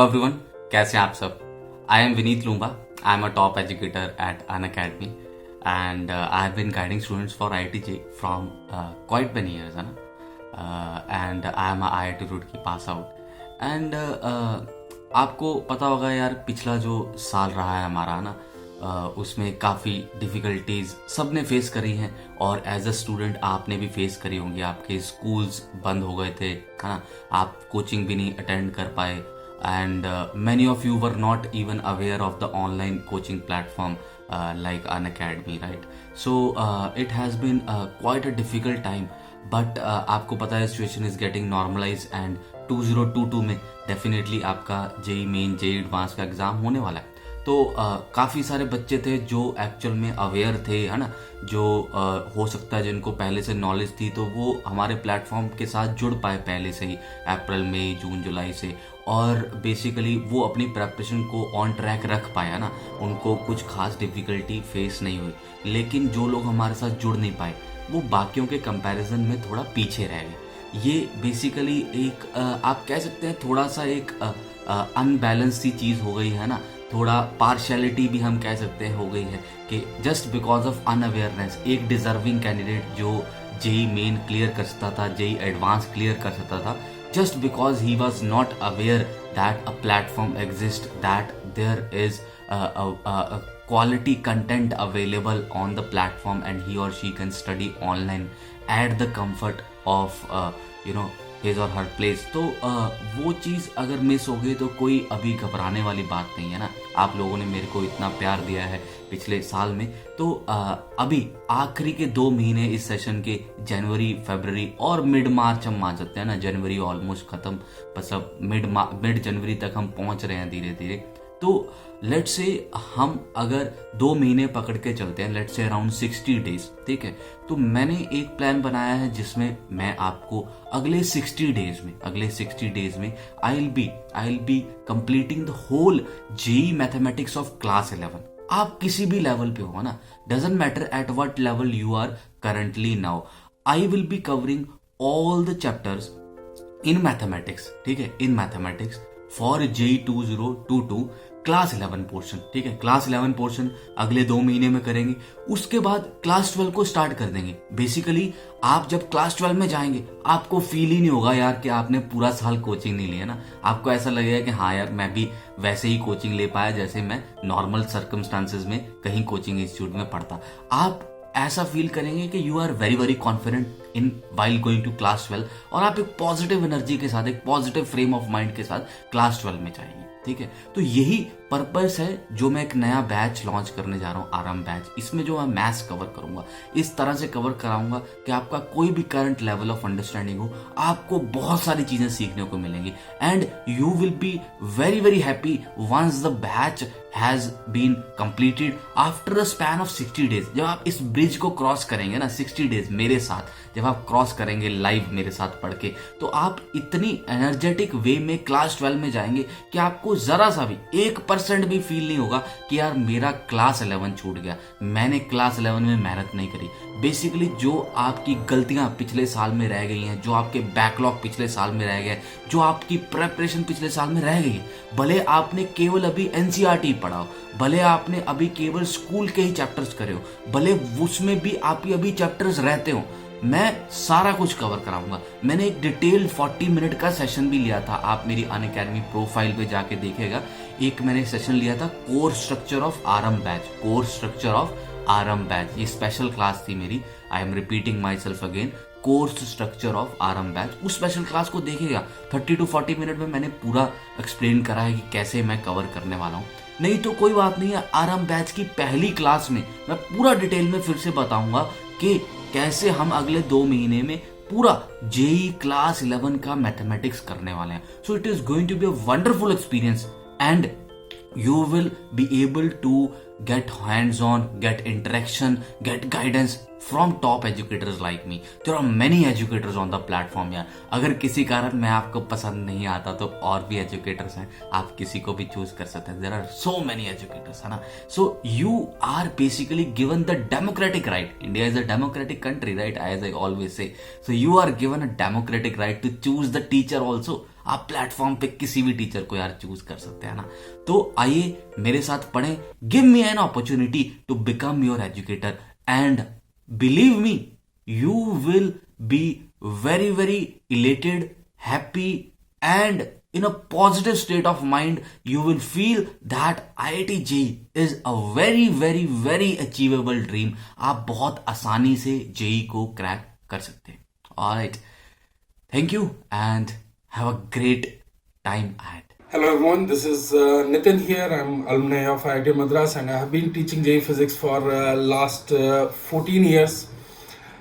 Everyone, कैसे हैं आप सब। I am Vineet Loomba. I am a top educator at Unacademy and I have been guiding students for IIT JEE from quite many years, है ना। And I am IIT Roorkee pass out and आपको पता होगा यार, पिछला जो साल रहा है हमारा ना, उसमें काफ़ी डिफ़िकल्टीज सब ने फेस करी हैं और एज अ स्टूडेंट आपने भी फेस करी होंगी। आपके स्कूल्स बंद हो गए थे, है ना, आप कोचिंग भी नहीं अटेंड कर पाए and many of you were not even aware of the online coaching platform like Unacademy, right? So it has been quite a difficult time, but आपको पता है situation is getting normalize and 2022 में definitely आपका JEE Main JEE Advanced का exam होने वाला है। तो काफ़ी सारे बच्चे थे जो एक्चुअल में अवेयर थे, है ना, जो हो सकता है जिनको पहले से नॉलेज थी, तो वो हमारे प्लेटफॉर्म के साथ जुड़ पाए पहले से ही अप्रैल मई जून जुलाई से, और बेसिकली वो अपनी प्रेपरेशन को ऑन ट्रैक रख पाए, है ना, उनको कुछ खास डिफिकल्टी फेस नहीं हुई। लेकिन जो लोग हमारे साथ जुड़ नहीं पाए वो बाकियों के कंपैरिजन में थोड़ा पीछे रह गए। ये बेसिकली एक आप कह सकते हैं थोड़ा सा एक अनबैलेंस सी चीज़ हो गई है ना, थोड़ा पार्शियलिटी भी हम कह सकते हैं हो गई है कि जस्ट बिकॉज ऑफ अनअवेयरनेस एक डिजर्विंग कैंडिडेट जो जेई मेन क्लियर कर सकता था, जेई एडवांस क्लियर कर सकता था, just because he was not aware that a platform exists, that there is a quality content available on the platform and he or she can study online at the comfort of his or her place। तो वो चीज़ अगर miss हो गई तो कोई अभी घबराने वाली बात नहीं है ना। आप लोगों ने मेरे को इतना प्यार दिया है पिछले साल में, तो अभी आखिरी के 2 महीने इस सेशन के, जनवरी फरवरी और मिड मार्च हम मान सकते हैं ना, जनवरी ऑलमोस्ट खत्म, बस अब मिड जनवरी तक हम पहुंच रहे हैं धीरे धीरे। तो लेट्स से हम अगर 2 महीने पकड़ के चलते हैं, लेट्स से अराउंड 60 डेज, ठीक है। तो मैंने एक प्लान बनाया है जिसमें मैं आपको अगले 60 डेज में I will be completing the whole JEE mathematics of class 11। आप किसी भी लेवल पे हो ना, doesn't matter at what level you are currently now, I will be covering all the chapters in mathematics, ठीक है, in mathematics for JEE 2022 class 11 portion, ठीक है। क्लास 11 पोर्शन अगले 2 महीने में करेंगे, उसके बाद क्लास 12 को स्टार्ट कर देंगे। बेसिकली आप जब क्लास 12 में जाएंगे आपको फील ही नहीं होगा यार कि आपने पूरा साल कोचिंग नहीं लिया ना। आपको ऐसा लगेगा कि हाँ यार, मैं भी वैसे ही कोचिंग ले पाया जैसे मैं नॉर्मल सर्कमस्टांसेस में कहीं कोचिंग इंस्टीट्यूट में पढ़ता। आप ऐसा फील करेंगे कि you are very very confident in while going to class 12, और आप एक पॉजिटिव एनर्जी के साथ, एक पॉजिटिव फ्रेम ऑफ माइंड के साथ क्लास 12 में जाएंगे, ठीक है। तो यही पर्पस है जो मैं एक नया बैच लॉन्च करने जा रहा हूँ, आरम बैच। इसमें जो मैं मैथ्स कवर करूंगा, इस तरह से कवर कराऊंगा कि आपका कोई भी करंट लेवल ऑफ अंडरस्टैंडिंग हो, आपको बहुत सारी चीजें सीखने को मिलेंगी and you will be very very happy once the batch has been completed after a span of 60 days. जब आप इस ब्रिज को क्रॉस करेंगे ना, 60 डेज मेरे साथ जब आप क्रॉस करेंगे लाइव मेरे साथ पढ़ के, तो आप इतनी एनर्जेटिक वे में क्लास 12 में जाएंगे कि आपको जरा सा भी 1% भी फील नहीं होगा कि यार मेरा क्लास 11 छूट गया, मैंने क्लास 11 में मेहनत नहीं करी। बेसिकली जो आपकी गलतियां पिछले साल में रह गई हैं, जो आपके बैकलॉग पिछले साल में रह गए, जो आपकी प्रेपरेशन पिछले साल में रह गई है, भले आपने केवल अभी NCERT पढ़ा हो, भले आपने अभी केवल स्कूल के ही चैप्टर्स करे हो, भले उसमें भी आप अभी चैप्टर्स रहते हो, मैं सारा कुछ कवर कराऊंगा। मैंने एक डिटेल 40 मिनट का सेशन भी लिया था, आप मेरी अनअकैडमी प्रोफाइल पे जाके देखेगा, एक मैंने सेशन लिया था course structure of Aarambh batch, course structure of Aarambh batch. ये स्पेशल क्लास थी मेरी, I am repeating myself again, course structure of Aarambh batch. उस स्पेशल क्लास को देखेगा, 30 to 40 मिनट में मैंने पूरा एक्सप्लेन करा है कि कैसे मैं कवर करने वाला हूँ। नहीं तो कोई बात नहीं है, आरम बैच की पहली क्लास में मैं पूरा डिटेल में फिर से बताऊंगा कि कैसे हम अगले 2 महीने में पूरा JEE क्लास 11 का मैथमेटिक्स करने वाले हैं। So it is going to be a wonderful experience and you will be able to get hands on, get interaction, get guidance from top educators like me. There are many educators on the platform यार। अगर किसी कारण मैं आपको पसंद नहीं आता तो और भी एजुकेटर्स हैं, आप किसी को भी चूज कर सकते हैं। There are so many educators, है ना। So you are basically given the democratic right. India is a democratic country, right? As I always say. So you are given a democratic right to choose the teacher also. आप platform पे किसी भी teacher को यार choose कर सकते हैं ना। तो आइए मेरे साथ पढ़ें, give me an opportunity to become your educator and believe me, you will be very very elated, happy, and in a positive state of mind. You will feel that IIT JEE is a very very very achievable dream. आप बहुत आसानी से JEE को crack कर सकते हैं। Alright, thank you and have a great time ahead. Hello everyone, this is Nitin here. I'm alumni of IIT Madras and I have been teaching JEE Physics for last 14 years.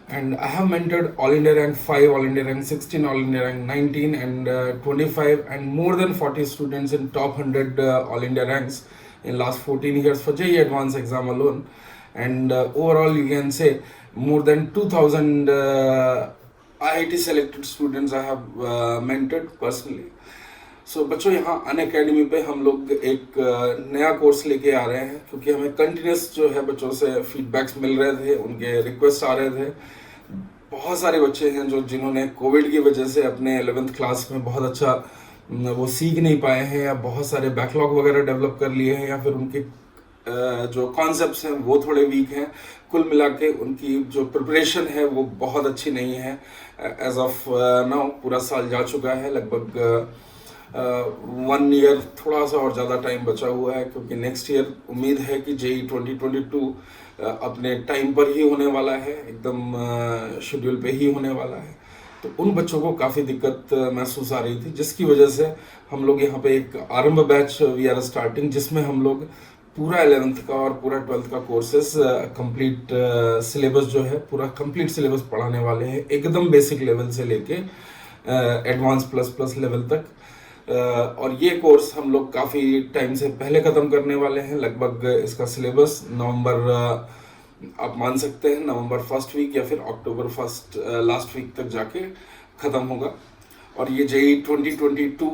And I have mentored All India Rank 5, All India Rank 16, All India Rank 19 and 25 and more than 40 students in top 100 All India ranks in last 14 years for JEE Advanced exam alone. And overall you can say more than 2000 IIT selected students I have mentored personally. सो बच्चों, यहाँ Unacademy पे हम लोग एक नया course लेके आ रहे हैं क्योंकि हमें कंटिन्यूस जो है बच्चों से फीडबैक्स मिल रहे थे, उनके रिक्वेस्ट आ रहे थे। बहुत सारे बच्चे हैं जिन्होंने कोविड की वजह से अपने 11th क्लास में बहुत अच्छा वो सीख नहीं पाए हैं या बहुत सारे बैकलॉग वगैरह डेवलप कर लिए हैं या फिर उनके जो कॉन्सेप्ट्स हैं वो थोड़े वीक हैं। कुल मिला के उनकी जो प्रिपरेशन है वो बहुत अच्छी नहीं है। एज ऑफ नाउ पूरा साल जा चुका है, लगभग 1 ईयर थोड़ा सा और ज़्यादा टाइम बचा हुआ है क्योंकि नेक्स्ट ईयर उम्मीद है कि JEE 2022 अपने टाइम पर ही होने वाला है, एकदम शेड्यूल पे ही होने वाला है। तो उन बच्चों को काफ़ी दिक्कत महसूस आ रही थी, जिसकी वजह से हम लोग यहाँ पे एक आरंभ बैच वी आर स्टार्टिंग, जिसमें हम लोग पूरा 11th का और पूरा 12th का कोर्सेस कंप्लीट सिलेबस जो है पूरा कंप्लीट सिलेबस पढ़ाने वाले हैं, एकदम बेसिक लेवल से लेके एडवांस प्लस लेवल तक। और ये कोर्स हम लोग काफ़ी टाइम से पहले ख़त्म करने वाले हैं। लगभग इसका सिलेबस नवंबर, आप मान सकते हैं नवंबर फर्स्ट वीक या फिर अक्टूबर फर्स्ट लास्ट वीक तक जाके ख़त्म होगा। और ये JEE 2022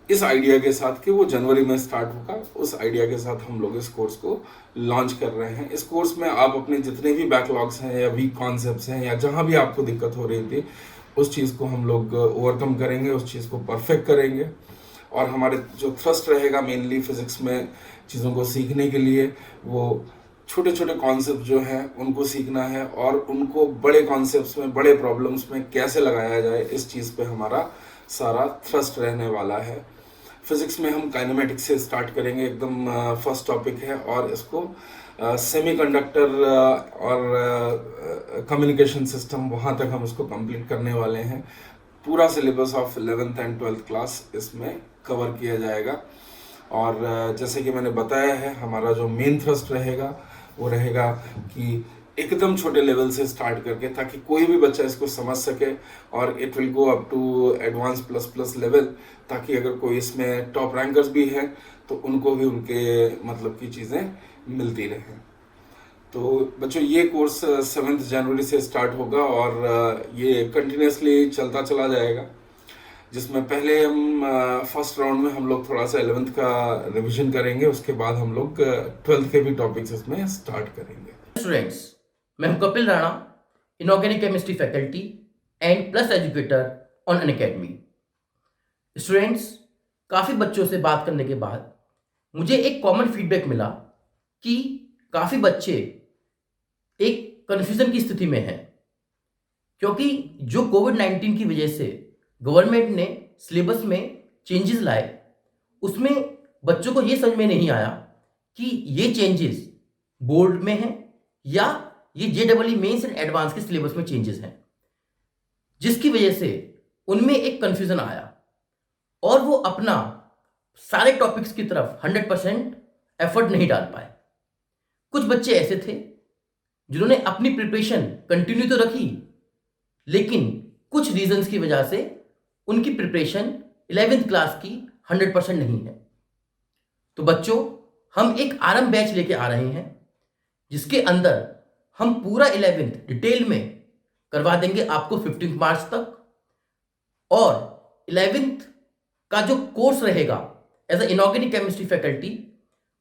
इस आइडिया के साथ कि वो जनवरी में स्टार्ट होगा, उस आइडिया के साथ हम लोग इस कोर्स को लॉन्च कर रहे हैं। इस कोर्स में आप अपने जितने भी बैकलॉग्स हैं या वीक कॉन्सेप्ट्स हैं या जहाँ भी आपको दिक्कत हो रही थी उस चीज़ को हम लोग ओवरकम करेंगे, उस चीज़ को परफेक्ट करेंगे। और हमारे जो थ्रस्ट रहेगा मेनली फिजिक्स में चीज़ों को सीखने के लिए, वो छोटे छोटे कॉन्सेप्ट जो हैं उनको सीखना है और उनको बड़े कॉन्सेप्ट्स में, बड़े प्रॉब्लम्स में कैसे लगाया जाए, इस चीज़ पे हमारा सारा थ्रस्ट रहने वाला है। फिजिक्स में हम काइनेमेटिक्स से स्टार्ट करेंगे, एकदम फर्स्ट टॉपिक है, और इसको सेमीकंडक्टर और कम्युनिकेशन सिस्टम वहाँ तक हम उसको कंप्लीट करने वाले हैं। पूरा syllabus of 11th and 12th class इसमें कवर किया जाएगा। और जैसे कि मैंने बताया है, हमारा जो मेन थ्रस्ट रहेगा वो रहेगा कि एकदम छोटे लेवल से स्टार्ट करके, ताकि कोई भी बच्चा इसको समझ सके, और it will go up to advance plus level, ताकि अगर कोई इसमें टॉप रैंकर्स भी हैं तो उनको भी उनके मतलब की चीज़ें मिलती रहें। तो बच्चों, ये कोर्स 7 जनवरी से स्टार्ट होगा और ये कंटिन्यूसली चलता चला जाएगा, जिसमें पहले हम फर्स्ट राउंड में हम लोग थोड़ा सा 11th का रिवीजन करेंगे, उसके बाद हम लोग 12th के भी टॉपिक्स इसमें स्टार्ट करेंगे। स्टूडेंट्स, मैं हूं Kapil Rana, inorganic chemistry faculty and plus educator on Unacademy. Students, काफ़ी बच्चों से बात करने के बाद मुझे एक कॉमन फीडबैक मिला कि काफ़ी बच्चे एक कन्फ्यूज़न की स्थिति में हैं, क्योंकि जो कोविड-19 की वजह से गवर्नमेंट ने सिलेबस में चेंजेस लाए, उसमें बच्चों को ये समझ में नहीं आया कि ये चेंजेस बोर्ड में हैं या ये JEE मेंस एंड एडवांस के सिलेबस में चेंजेस हैं, जिसकी वजह से उनमें एक कन्फ्यूज़न आया और वो अपना सारे टॉपिक्स की तरफ 100% एफर्ट नहीं डाल पाए। कुछ बच्चे ऐसे थे जिन्होंने अपनी प्रिपरेशन कंटिन्यू तो रखी, लेकिन कुछ रीजंस की वजह से उनकी प्रिपरेशन 11th क्लास की 100% नहीं है। तो बच्चों, हम एक आरंभ बैच लेके आ रहे हैं, जिसके अंदर हम पूरा 11th डिटेल में करवा देंगे आपको 15 मार्च तक, और 11th का जो कोर्स रहेगा as a inorganic chemistry faculty,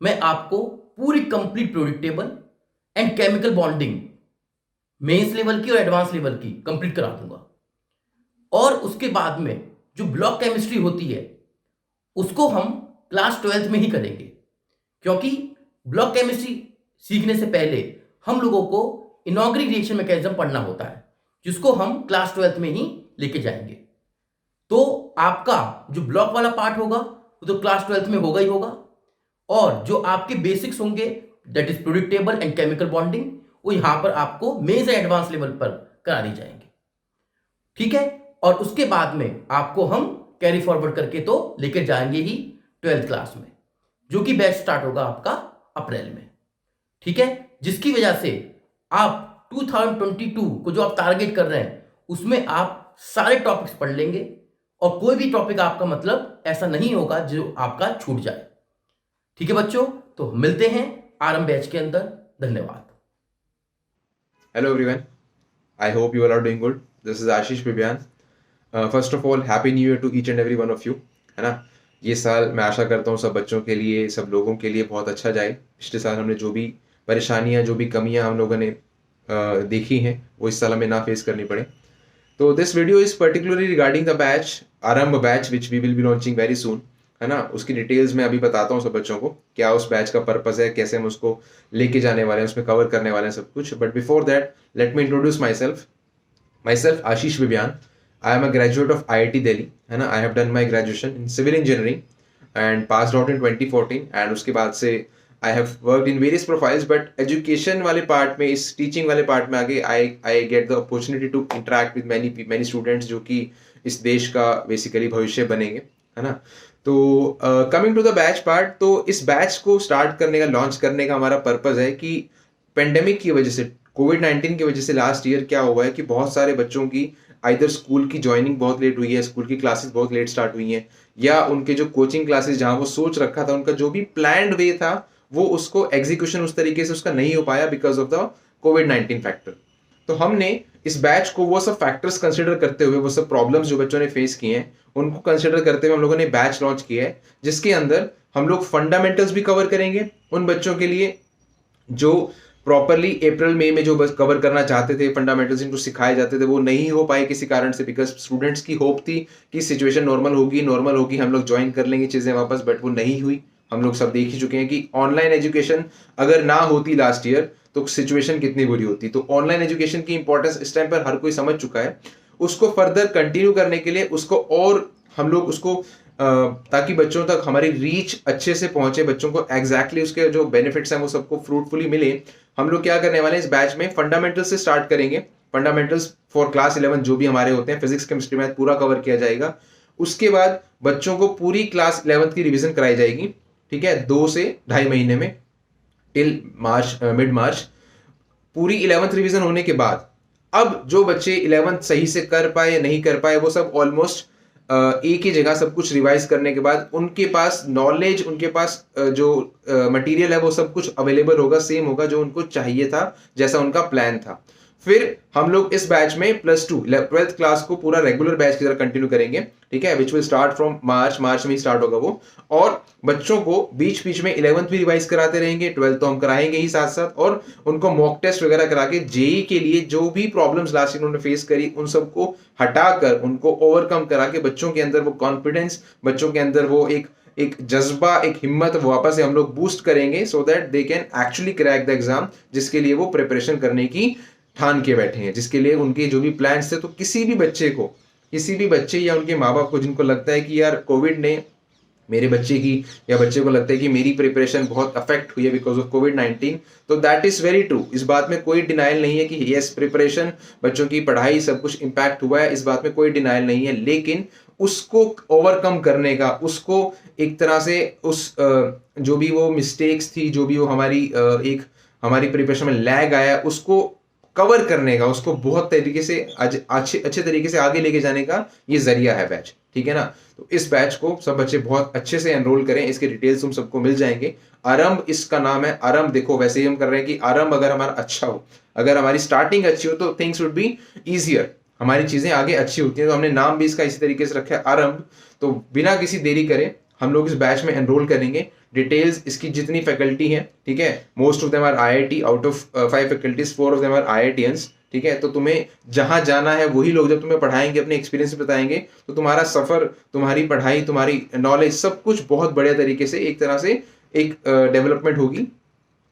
मैं आपको पूरी complete periodic table and chemical bonding mains level की और एडवांस लेवल की कंप्लीट करा दूंगा। और उसके बाद में जो ब्लॉक केमिस्ट्री होती है उसको हम क्लास 12th में ही करेंगे, क्योंकि ब्लॉक केमिस्ट्री सीखने से पहले हम लोगों को इनॉर्गेनिक रिएक्शन मैकेनिज्म पढ़ना होता है, जिसको हम क्लास 12th में ही लेके जाएंगे। तो आपका जो ब्लॉक वाला पार्ट होगा वो तो क्लास 12th में होगा ही होगा, और जो आपके बेसिक्स होंगे that is periodic table and chemical bonding, वो यहां पर आपको मेन से एडवांस लेवल पर करा दी जाएंगे, ठीक है। और उसके बाद में आपको हम कैरी फॉरवर्ड करके तो लेकर जाएंगे ही 12th क्लास में, जो कि बैच स्टार्ट होगा आपका अप्रैल में, ठीक है। जिसकी वजह से आप 2022 को जो आप टारगेट कर रहे हैं उसमें आप सारे टॉपिक्स पढ़ लेंगे, और कोई भी टॉपिक आपका मतलब ऐसा नहीं होगा जो आपका छूट जाए, ठीक है बच्चों। तो मिलते हैं आरंभ बैच के अंदर। धन्यवाद। Hello everyone. I hope you all are doing good. This is Ashish Bibyan. First of all, Happy New Year to each and every one of you. है ना, ये साल मैं आशा करता हूँ सब बच्चों के लिए, सब लोगों के लिए बहुत अच्छा जाए। पिछले साल हमने जो भी परेशानियाँ, जो भी कमियाँ हम लोगों ने देखी हैं, वो इस साल हमें ना फेस करनी पड़े। तो this video is particularly regarding the batch, Aarambh batch, which we will be launching very soon, है ना। उसकी डिटेल्स मैं अभी बताता हूँ सब बच्चों को, क्या उस बैच का पर्पस है, कैसे हम उसको लेके जाने वाले हैं, उसमें कवर करने वाले हैं सब कुछ। But before that let me introduce myself Ashish Bibiyan. I am a graduate of IIT Delhi, है ना। I have done my graduation in civil engineering and passed out in 2014, and उसके बाद से I have worked in various profiles, but education वाले part में, इस teaching वाले part में आगे I get the opportunity to interact with many students जो कि इस देश का बेसिकली भविष्य बनेंगे, है ना। तो coming to the batch part, तो इस बैच को स्टार्ट करने का, लॉन्च करने का हमारा पर्पस है कि पेंडेमिक की वजह से, कोविड-19 की वजह से लास्ट ईयर क्या हुआ है कि बहुत सारे बच्चों की आइदर स्कूल की ज्वाइनिंग बहुत लेट हुई है, स्कूल की क्लासेस बहुत लेट स्टार्ट हुई हैं, या उनके जो कोचिंग क्लासेस जहां वो सोच रखा था, उनका जो भी प्लान्ड वे था, वो उसको एग्जीक्यूशन उस तरीके से उसका नहीं हो पाया because of the covid factor. तो हमने इस बैच को वो सब फैक्टर्स कंसिडर करते हुए, वो सब प्रॉब्लम्स जो बच्चों ने फेस किए हैं उनको कंसिडर करते हुए हम लोगों ने बैच लॉन्च किया है, जिसके अंदर हम लोग फंडामेंटल्स भी कवर करेंगे उन बच्चों के लिए जो प्रॉपरली अप्रैल मई में जो बस कवर करना चाहते थे, फंडामेंटल्स इनको सिखाए जाते थे, वो नहीं हो पाए किसी कारण से, बिकॉज स्टूडेंट्स की होप थी कि सिचुएशन नॉर्मल होगी, हम लोग ज्वाइन कर लेंगे चीजें वापस, बट वो नहीं हुई। हम लोग सब देख ही चुके हैं कि ऑनलाइन एजुकेशन अगर ना होती लास्ट ईयर तो सिचुएशन कितनी बुरी होती। तो ऑनलाइन एजुकेशन की इंपॉर्टेंस इस टाइम पर हर कोई समझ चुका है। उसको फर्दर कंटिन्यू करने के लिए, उसको और हम लोग उसको ताकि बच्चों तक हमारी रीच अच्छे से पहुंचे, बच्चों को एग्जैक्टली उसके जो बेनिफिट्स हैं वो सबको फ्रूटफुली मिले, हम लोग क्या करने वाले हैं इस बैच में, फंडामेंटल्स से स्टार्ट करेंगे। फंडामेंटल्स फॉर क्लास 11 जो भी हमारे होते हैं, फिजिक्स केमिस्ट्री मैथ पूरा कवर किया जाएगा। उसके बाद बच्चों को पूरी क्लास 11th की रिवीजन कराई जाएगी, ठीक है, 2 से 2.5 महीने में, टिल मार्च, मिड मार्च। पूरी 11th रिवीजन होने के बाद अब जो बच्चे 11th सही से कर पाए या नहीं कर पाए, वो सब ऑलमोस्ट एक ही जगह सब कुछ रिवाइज करने के बाद उनके पास नॉलेज, उनके पास जो मटेरियल है वो सब कुछ अवेलेबल होगा, सेम होगा जो उनको चाहिए था, जैसा उनका प्लान था। फिर हम लोग इस बैच में +2 12th क्लास को पूरा रेगुलर बैच की तरह कंटिन्यू करेंगे, ठीक है, which will start from March में ही स्टार्ट होगा वो। और बच्चों को बीच बीच में 11th भी रिवाइज कराते रहेंगे, 12th तो हम कराएंगे ही साथ साथ, और उनको मॉक टेस्ट वगैरह करा के जेई के लिए जो भी प्रॉब्लम्स लास्ट ईयर उन्होंने फेस करी उन सबको हटाकर, उनको ओवरकम करा के बच्चों के अंदर वो कॉन्फिडेंस, बच्चों के अंदर वो एक जज्बा, एक हिम्मत वापस से हम लोग बूस्ट करेंगे, so that they can actually crack the exam, जिसके लिए वो प्रिपरेशन करने की ठान के बैठे हैं, जिसके लिए उनके जो भी प्लान्स थे। तो किसी भी बच्चे या उनके माँ बाप को जिनको लगता है कि यार कोविड ने मेरे बच्चे की, या बच्चे को लगता है कि मेरी प्रिपरेशन बहुत अफेक्ट हुई है बिकॉज ऑफ कोविड-19, तो दैट इज वेरी ट्रू। इस बात में कोई डिनाइल नहीं है कि यस, प्रिपरेशन, बच्चों की पढ़ाई सब कुछ इंपैक्ट हुआ है, इस बात में कोई डिनाइल नहीं है, लेकिन उसको ओवरकम करने का, उसको एक तरह से उस जो भी वो मिस्टेक्स थी, जो भी वो हमारी प्रिपरेशन में लैग आया, उसको कवर करने का, उसको बहुत तरीके से अच्छे तरीके से आगे लेके जाने का ये जरिया है बैच, ठीक है ना। तो इस बैच को सब बच्चे बहुत अच्छे से एनरोल करें, इसके डिटेल्स तुम सबको मिल जाएंगे। आरंभ इसका नाम है। आरंभ देखो, वैसे ही हम कर रहे हैं कि आरंभ अगर हमारा अच्छा हो, अगर हमारी स्टार्टिंग अच्छी हो तो थिंग्स वुड बी ईजियर, हमारी चीजें आगे अच्छी होती हैं। तो हमने नाम भी इसका इसी तरीके से रखा है, आरंभ। तो बिना किसी देरी करे हम लोग इस बैच में एनरोल करेंगे। डिटेल्स इसकी जितनी फैकल्टी हैं, ठीक है, most of them are IIT, out of 5 faculties 4 of them are IITians, ठीक है। तो तुम्हें जहां जाना है वही लोग जब तुम्हें पढ़ाएंगे, अपने एक्सपीरियंस बताएंगे, तो तुम्हारा सफर, तुम्हारी पढ़ाई, तुम्हारी नॉलेज, सब कुछ बहुत बढ़िया तरीके से एक तरह से एक डेवलपमेंट होगी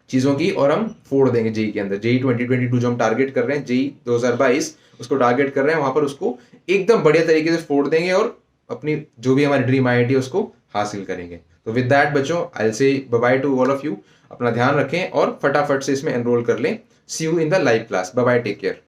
चीज़ों की, और हम फोड़ देंगे जेई के अंदर। जेई 2022 जो हम टारगेट कर रहे हैं, जेई 2022 उसको टारगेट कर रहे हैं, वहां पर उसको एकदम बढ़िया तरीके से फोड़ देंगे और अपनी जो भी हमारी ड्रीम IIT है उसको हासिल करेंगे। तो विद दैट बच्चों, I will say bye bye to all of you. अपना ध्यान रखें और फटाफट से इसमें एनरोल कर लें। See you in the live class. Bye bye, take care.